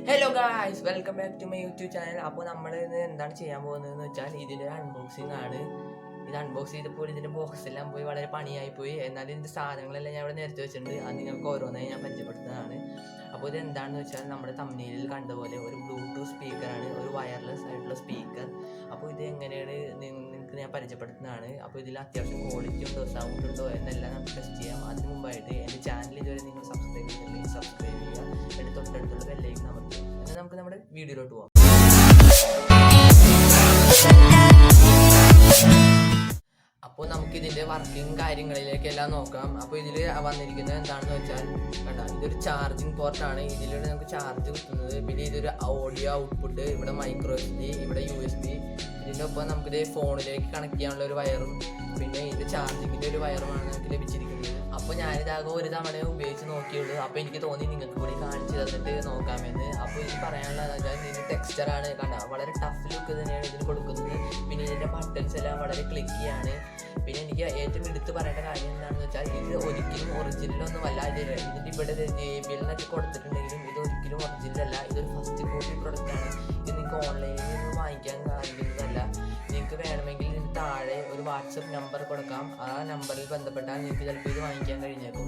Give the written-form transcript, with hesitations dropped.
Hello guys, welcome back to my YouTube channel. അപ്പോൾ നമ്മൾ ഇന്ന് എന്താണ് ചെയ്യാൻ പോകുന്നതെന്ന് വെച്ചാൽ ഇതിൻ്റെ അൺബോക്സിങ് ആണ്. ഇത് അൺബോക്സ് ചെയ്തപ്പോൾ ഇതിൻ്റെ ബോക്സെല്ലാം പോയി വളരെ പണിയായി പോയി. എന്നാലും ഇതിൻ്റെ സാധനങ്ങളെല്ലാം ഞാൻ ഇവിടെ നേരത്തെ വെച്ചിട്ടുണ്ട്. അത് നിങ്ങൾക്ക് ഓരോന്നായി ഞാൻ പരിചയപ്പെടുത്തുന്നതാണ്. അപ്പോൾ ഇത് എന്താണെന്ന് വെച്ചാൽ നമ്മുടെ തംബ്നെയിലിൽ കണ്ടപോലെ ഒരു ബ്ലൂടൂത്ത് സ്പീക്കറാണ്, ഒരു വയർലെസ് ആയിട്ടുള്ള സ്പീക്കർ. അപ്പോൾ ഇത് എങ്ങനെയാണ് നിങ്ങൾക്ക് ഞാൻ പരിചയപ്പെടുത്തുന്നതാണ്. അപ്പോൾ ഇതിൽ അത്യാവശ്യം ക്വാളിറ്റി ഉണ്ടോ, സൗണ്ട് ഉണ്ടോ എന്നെല്ലാം നമുക്ക് ടെസ്റ്റ് ചെയ്യാം. അതിന് മുമ്പായിട്ട് എൻ്റെ ചാനൽ ഇതുവരെ നിങ്ങൾ സബ്സ്ക്രൈബ് ചെയ്തിട്ടുണ്ടെങ്കിൽ സബ്സ്ക്രൈബ് ചെയ്യുക. എൻ്റെ തൊട്ടടുത്തുള്ള ബെല്ലൈക്കൺ അമർത്തുക. എന്നാൽ നമുക്ക് നമ്മുടെ വീഡിയോയിലോട്ട് പോകാം. അപ്പോൾ നമുക്കിതിൻ്റെ വർക്കിംഗ് കാര്യങ്ങളിലേക്കെല്ലാം നോക്കാം. അപ്പോൾ ഇതിൽ വന്നിരിക്കുന്നത് എന്താണെന്ന് വെച്ചാൽ ഇതൊരു ചാർജിങ് പോർട്ടാണ്. ഇതിലൂടെ നമുക്ക് ചാർജ് കിട്ടുന്നത്. പിന്നെ ഇതൊരു ഓഡിയോ ഔട്ട്പുട്ട്, ഇവിടെ മൈക്രോ SD, ഇവിടെ USB. ഇതിൻ്റെ ഒപ്പം നമുക്കിത് ഫോണിലേക്ക് കണക്ട് ചെയ്യാനുള്ള ഒരു വയറും പിന്നെ ഇതിൻ്റെ ചാർജിങ്ങിൻ്റെ ഒരു വയറുമാണ് നമുക്ക് ലഭിച്ചിരിക്കുന്നത്. അപ്പോൾ ഞാനിതാകെ ഒരു തവണ ഉപയോഗിച്ച് നോക്കിയുള്ളൂ. അപ്പോൾ എനിക്ക് തോന്നി നിങ്ങൾക്ക് കൂടി കാണിച്ചു തന്നിട്ട് നോക്കാമെന്ന്. അപ്പോൾ ഇത് പറയാനുള്ളത് വെച്ചാൽ ഇതിൻ്റെ ടെക്സ്ചറാണ് വളരെ ടഫ് ലുക്ക് തന്നെയാണ് ഇതിന് കൊടുക്കുന്നത്. പിന്നെ ഇതിൻ്റെ ബട്ടൺസ് എല്ലാം വളരെ ക്ലിക്കിയാണ്. പിന്നെ എനിക്ക് ഏറ്റവും എടുത്ത് പറയേണ്ട കാര്യം എന്താണെന്ന് വെച്ചാൽ ഇത് ഒരിക്കലും ഒറിജിനലൊന്നുമല്ല. ഇതിൻ്റെ ഇവിടെ JBL എന്നൊക്കെ കൊടുത്തിട്ടുണ്ടെങ്കിലും ഇത് ഒരിക്കലും ഒറിജിനലല്ല. ഇതൊരു ഫസ്റ്റ് കോപ്പി പ്രൊഡക്റ്റാണ്. ഇത് നിങ്ങൾക്ക് ഓൺലൈനിൽ നിന്ന് വാങ്ങിക്കാൻ സാധിക്കുന്നതല്ല. നിങ്ങൾക്ക് വേണമെങ്കിൽ ഇതിന് താഴെ ഒരു വാട്സപ്പ് നമ്പർ കൊടുക്കാം. ആ നമ്പറിൽ ബന്ധപ്പെട്ടാൽ നിങ്ങൾക്ക് ചിലപ്പോൾ ഇത് വാങ്ങിക്കാൻ കഴിഞ്ഞേക്കും.